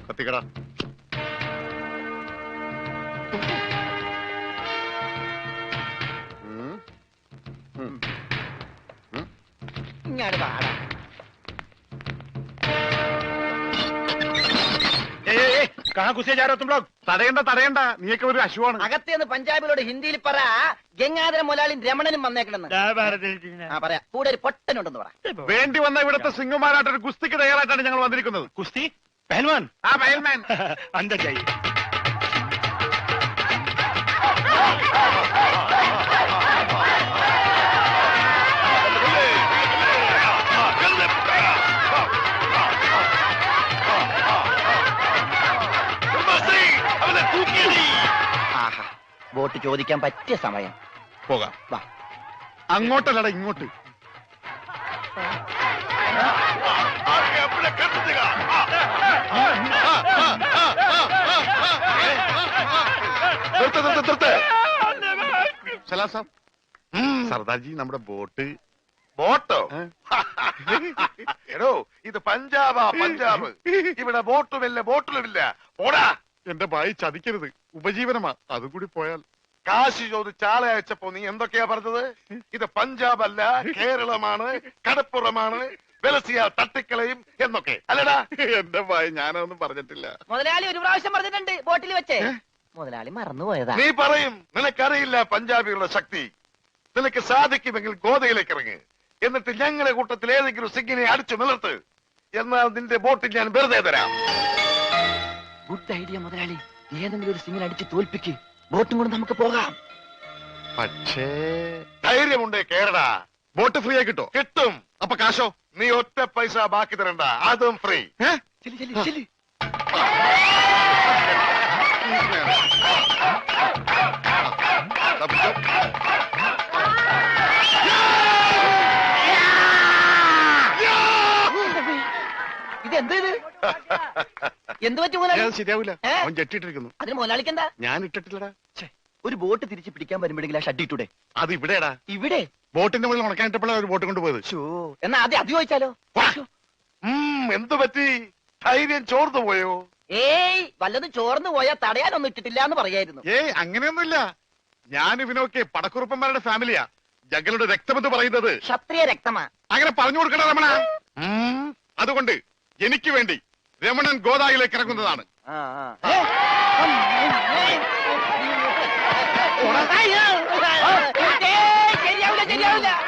കത്തിക്കട. ഇങ്ങാട് വാടാ. തടയണ്ട, നീയൊക്കെ ഒരു അശുവാണ്. അകത്തേന്ന് പഞ്ചാബിലോട് ഹിന്ദിയിൽ പറ, ഗംഗാധര മുതലാളി രമണനും വന്നേക്കണെന്ന്. പറയാ, കൂടെ ഒരു പൊട്ടനുണ്ടെന്ന് പറ. വേണ്ടി വന്ന ഇവിടുത്തെ സിംഗുമാരായിട്ടൊരു കുസ്തിക്ക് തയ്യാറായിട്ടാണ് ഞങ്ങൾ വന്നിരിക്കുന്നത്. കുസ്തി പഹൽവാൻ. ആ പഹൽമാൻ അന്തർ ജായി. വോട്ട് ചോദിക്കാൻ പറ്റിയ സമയം. പോകാം. വാ. അങ്ങോട്ടല്ലടാ, ഇങ്ങോട്ട്. സർദാർജി, നമ്മുടെ ബോട്ട്. ബോട്ടോ? എടോ, ഇത് പഞ്ചാബാ, പഞ്ചാബ്. ഇവിടെ ബോട്ടുമില്ല, ബോട്ടിലുമില്ല. ഓടാ. എന്റെ ഭായി ചതിക്കരുത്, ഉപജീവനമാ. അതുകൂടി പോയാൽ. കാശി ചോദിച്ച് ആളെ അയച്ചപ്പോ നീ എന്തൊക്കെയാ പറഞ്ഞത്? ഇത് പഞ്ചാബ് അല്ല, കേരളമാണ്, കടപ്പുറമാണ്, വെലസിയ തട്ടിക്കളയും എന്നൊക്കെ അല്ലടാ. എന്റെ ഭായി, ഞാനൊന്നും പറഞ്ഞിട്ടില്ല. മുതലാളി ഒരു പ്രാവശ്യം പറഞ്ഞിട്ടുണ്ട് ബോട്ടിൽ വെച്ചേ. മുതലാളി മറന്നുപോയതാ. നീ പറയും നിനക്കറിയില്ല പഞ്ചാബികളുടെ ശക്തി. നിനക്ക് സാധിക്കുമെങ്കിൽ ഗോതയിലേക്ക് ഇറങ്ങ്. എന്നിട്ട് ഞങ്ങളുടെ കൂട്ടത്തിൽ ഏതെങ്കിലും സിംഗിനെ അടിച്ചു നിലർത്ത്. എന്നാൽ നിന്റെ ബോട്ടിൽ ഞാൻ വെറുതെ തരാം. ഗുഡ് ഐഡിയ മുതലാളി. ഏതെങ്കിലും ഒരു സിംഗിനെ അടിച്ച് തോൽപ്പിക്ക്. ബോട്ടും കൊണ്ട് നമുക്ക് പോകാം. പക്ഷേ ധൈര്യമുണ്ടേ കേരടാ. ബോട്ട് ഫ്രീ ആയി കിട്ടോ? കിട്ടും. അപ്പൊ കാശോ? നീ ഒറ്റ പൈസ ബാക്കി തരണ്ട, അതും ഫ്രീ. ഇതെന്ത് എന്ത് പറ്റും മുതലാളി? ശരിയാവില്ല, അവൻ ജെട്ടിട്ടിരിക്കുന്നു. അതിന് മുതലാളിക്ക് എന്താ? ഞാൻ ഇട്ടിട്ടില്ലടാ. ഒരു ബോട്ട് തിരിച്ച് പിടിക്കാൻ വരുമ്പോഴെങ്കിലും ആ ഷഡ് ഇട്ടൂടെ? അത് ഇവിടെടാ. ഇവിടെ ബോട്ടിന്റെ മുകളിൽ ഉണക്കാനിട്ടപ്പോഴാണ് ഒരു ബോട്ട് കൊണ്ടുപോയത്. എന്നാ ആദ്യം അത് ചോദിച്ചാലോ? എന്തു പറ്റി? ധൈര്യം ചോർന്നു പോയോ? ഏയ്, വല്ലതും ചോർന്നു പോയാൽ തടയാനൊന്നും ഇട്ടിട്ടില്ല എന്ന് പറയായിരുന്നു. ഏയ്, അങ്ങനെയൊന്നുമില്ല. ഞാൻ ഇവനൊക്കെ പടക്കുറുപ്പന്മാരുടെ ഫാമിലിയാ. ജഗലുടെ രക്തമെന്ന് പറയുന്നത് ക്ഷത്രിയ രക്തമാ. അങ്ങനെ പറഞ്ഞു കൊടുക്കണ രമണ. അതുകൊണ്ട് എനിക്ക് വേണ്ടി രമണൻ ഗോദായിലേക്ക് ഇറങ്ങുന്നതാണ്.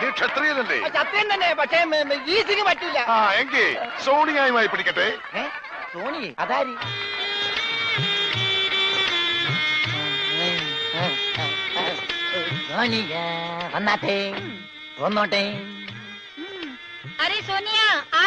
നീ ക്ഷത്രിയനല്ലേ? ക്ഷത്രിയൻ തന്നെ, പക്ഷേ ഈ സിംഗ് പറ്റില്ല. എങ്കിൽ സോണിയായുമായി പിടിക്കട്ടെ. സോണി അതാരി? വന്നാട്ടെ, വന്നോട്ടെ. अरे सोनिया आ।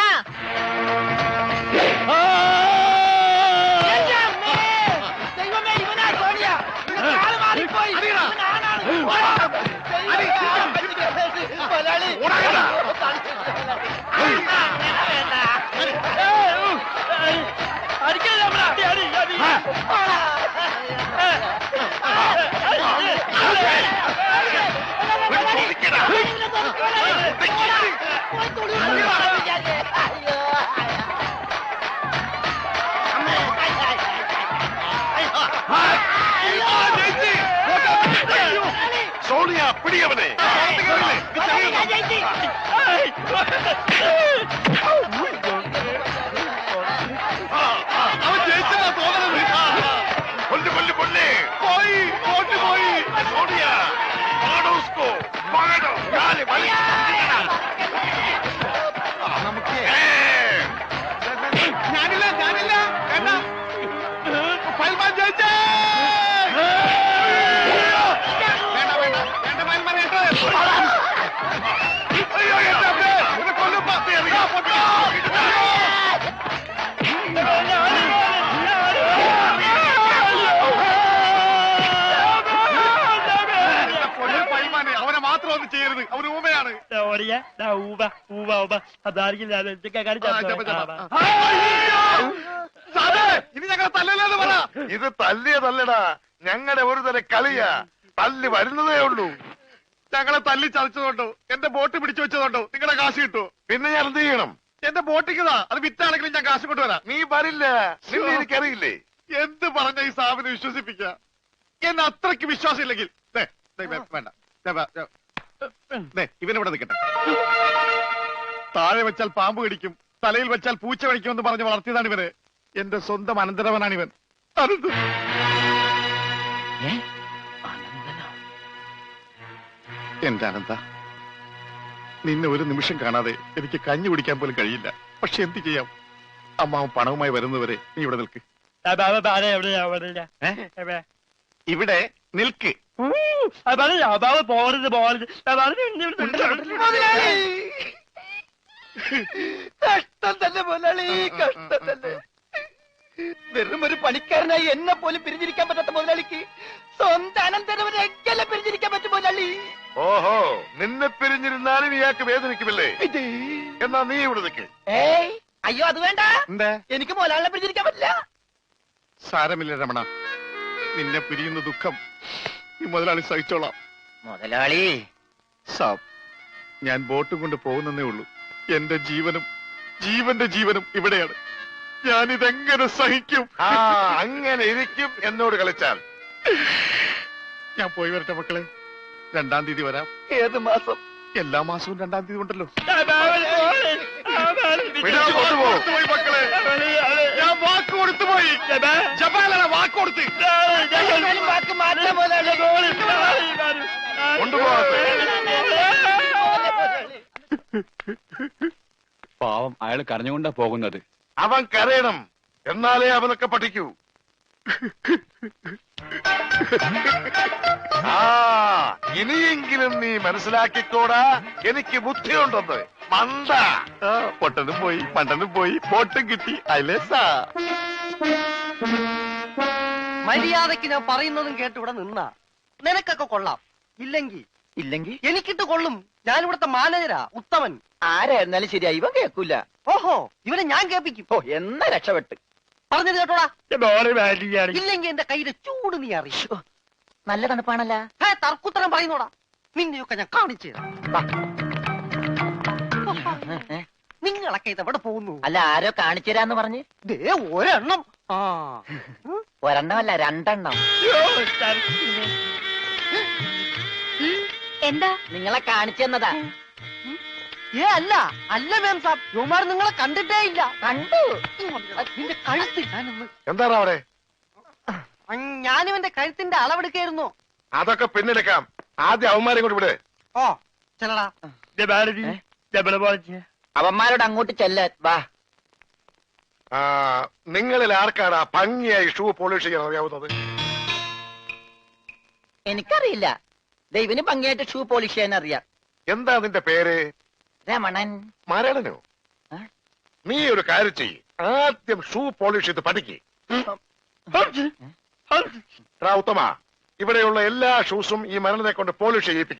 സോണിയ, പിടിയവനെ. കൊല്ല് കൊല്ല് കൊല്ലേ. പോയി, ബോട്ട് പോയി. സോണിയ, ഞാനില്ല, ഞാനില്ല. വേണ്ട, പൽമാൻ ജയിച്ചേ. വേണ്ട വേണ്ട വേണ്ട, പൽമാൻ കേട്ടോ. അയ്യോ, എന്റെ അമ്മേ, ഇത് കൊല്ലും. അവനെ മാത്രം ഒന്നും ചെയ്യരുത്, അവന് ഊമയാണ്. ഇനി ഞങ്ങളെ തല്ലല്ലെന്ന് പറ. ഇത് തല്ലിയതല്ലടാ, ഞങ്ങളുടെ ഒരു തരം കളിയാ. തല്ലി വരുന്നതേ ഉള്ളൂ. ഞങ്ങളെ തല്ലി ചതച്ചതുകൊണ്ടോ എന്റെ ബോട്ട് പിടിച്ചു വെച്ചതുകൊണ്ടോ നിങ്ങളുടെ കാശ് കിട്ടുമോ? പിന്നെ ഞാൻ എന്ത് ചെയ്യണം? എന്റെ ബോട്ടിക്കതാ, അത് വിറ്റാണെങ്കിലും ഞാൻ കാശ് കൊണ്ടുവരാം. നീ വരില്ല, നിന്നെ എനിക്കറിയില്ലേ. എന്ത് പറഞ്ഞ ഈ സാബിനെ വിശ്വസിപ്പിക്ക? എന്നെ അത്രയ്ക്ക് വിശ്വാസം ഇല്ലെങ്കിൽ വേണ്ട, ഇവനിവിടെ നിൽക്കട്ടെ. താഴെ വെച്ചാൽ പാമ്പ് കടിക്കും, തലയിൽ വെച്ചാൽ പൂച്ച കടിക്കുമെന്ന് പറഞ്ഞ് വളർത്തിയതാണ് ഇവന്. എന്റെ സ്വന്തം അനന്തരവനാണ് ഇവൻ. അനന്ത്. എന്റെ അനന്ത, നിന്നെ ഒരു നിമിഷം കാണാതെ എനിക്ക് കഞ്ഞി കുടിക്കാൻ പോലും കഴിയില്ല. പക്ഷെ എന്ത് ചെയ്യാം, അമ്മാവൻ പണവുമായി വരുന്നവരെ നീ ഇവിടെ നിൽക്ക്. ഇവിടെ നിൽക്ക്. കഷ്ടം തന്നെ മുതലാളി, കഷ്ടം തന്നെ. വെറും ഒരു പണിക്കാരനായി എന്നെ പോലും പിരിഞ്ഞിരിക്കാൻ പറ്റാത്ത മുതലാളിക്ക് സ്വന്തം അനന്തരവനെ എങ്ങനെ പിരിഞ്ഞിരിക്കാൻ പറ്റും മുതലാളി? ഓഹോ, നിന്നെ പിരിഞ്ഞിരുന്നാലും ഇയാൾക്ക് വേദനിക്കുമല്ലേ? എന്നാ നീ ഇവിടെ നിൽക്ക്. ഏയ് അയ്യോ, അത് വേണ്ട. എന്താ? എനിക്ക് മുതലാളിനെ പിരിഞ്ഞിരിക്കാൻ പറ്റില്ല. സാരമില്ല രമണ, നിന്നെ പിരിയുന്ന ദുഃഖം ഈ മുതലാളി സഹിച്ചോളാം. മുതലാളി സാബ്, ഞാൻ ബോട്ടും കൊണ്ട് പോകുന്നേ ഉള്ളൂ. എന്റെ ജീവനും ജീവന്റെ ജീവനും ഇവിടെയാണ്. ഞാനിതെങ്ങനെ സഹിക്കും? ആ, അങ്ങനെ ഇരിക്കും എന്നോട് കളിച്ചാൽ. ഞാൻ പോയി വരട്ടെ മക്കളെ. 2-ാം തീയതി വരാം. ഏത് മാസം? എല്ലാ മാസവും 2-ാം തീയതി ഉണ്ടല്ലോ. വിടാൻ കൊണ്ടുപോ. പോയി മക്കളെ, ഞാൻ വാക്ക് കൊടുത്തു പോയി. ജപാലാണ് വാക്ക് കൊടുത്ത്. എന്തായാലും വാക്ക് മാറ്റാം മുതലാളി. കൊണ്ടുപോകട്ടെ. പാവം, അയാൾ കരഞ്ഞുകൊണ്ടാ പോകുന്നത്. അവൻ കരയണം, എന്നാലേ അവനൊക്കെ പഠിക്കൂ. ആ, ഇനിയെങ്കിലും നീ മനസ്സിലാക്കിക്കോടാ, എനിക്ക് ബുദ്ധിയുണ്ടെന്ന്. മണ്ട. പൊട്ടനും പോയി, മണ്ടനും പോയി, ബോട്ടും കിട്ടി. അയലേസാ മര്യാദക്ക് ഞാൻ പറയുന്നതും കേട്ട് ഇവിടെ നിന്നാ നിനക്കൊക്കെ കൊള്ളാം. ഇല്ലെങ്കിൽ എനിക്കിട്ട് കൊള്ളും. ഞാൻ ഇവിടുത്തെ മാനേജരാ, ഉത്തമൻ. ആരായിരുന്നാലും ശരിയാ, ഇവൻ കേൾക്കൂല. ഓഹോ, ഇവനെ ഞാൻ കേൾപ്പിക്കും. ഓ, എന്നാ രക്ഷപ്പെട്ട്. പറഞ്ഞത് കേട്ടോടാ. ഇല്ലെങ്കിൽ എന്റെ കയ്യിലെ ചൂട് നീ അറിയും. നല്ല തണുപ്പാണല്ലോ. തർക്കുത്തരം പറയുന്നോടാ. നിന്നെയൊക്കെ ഞാൻ കാണിച്ചു തരാം. നിങ്ങളൊക്കെ ഇത് എവിടെ പോകുന്നു? അല്ല, ആരോ കാണിച്ചു തരാന്ന് പറഞ്ഞ്. ദേ ഒരെണ്ണം. ആ, ഒരെണ്ണമല്ല, 2 എന്താ? നിങ്ങളെ കാണിച്ചു തന്നതാ. അല്ല അല്ല മേം സാബ്, യുവമാർ നിങ്ങളെ കണ്ടിട്ടേ ഇല്ല. കണ്ടു. നിന്റെ കഴുത്ത് ഞാനൊന്ന്. എന്താണ് അവിടെ? ഞാനിവന്റെ കഴുത്തിന്റെ അളവെടുക്കായിരുന്നു. അതൊക്കെ പിന്നെടുക്കാം. ആദ്യം അവന്മാരെ കൊണ്ട് വിട്. ഓ ചെല്ലടാ. അവന്മാരോട് അങ്ങോട്ട് ചെല്ലാൻ വാ. ആ, നിങ്ങളിൽ ആർക്കാണ് ഭംഗിയായി ഷൂ പോളിഷ് ചെയ്യാൻ അറിയാവുന്നത്? എനിക്കറിയില്ല. ദൈവന് ഭംഗിയായിട്ട് ഷൂ പോളിഷ് ചെയ്യാൻ അറിയാം. എന്താ നിന്റെ പേര്? രമണൻ. മരണനോ? നീ ഒരു കാര്യം ചെയ്യ്, ആദ്യം ഷൂ പോളിഷ് ചെയ്ത് പഠിക്ക്. ഉത്തമ, ഇവിടെയുള്ള എല്ലാ ഷൂസും ഈ മരണനെ കൊണ്ട് പോളിഷ് ചെയ്യിപ്പിക്കും.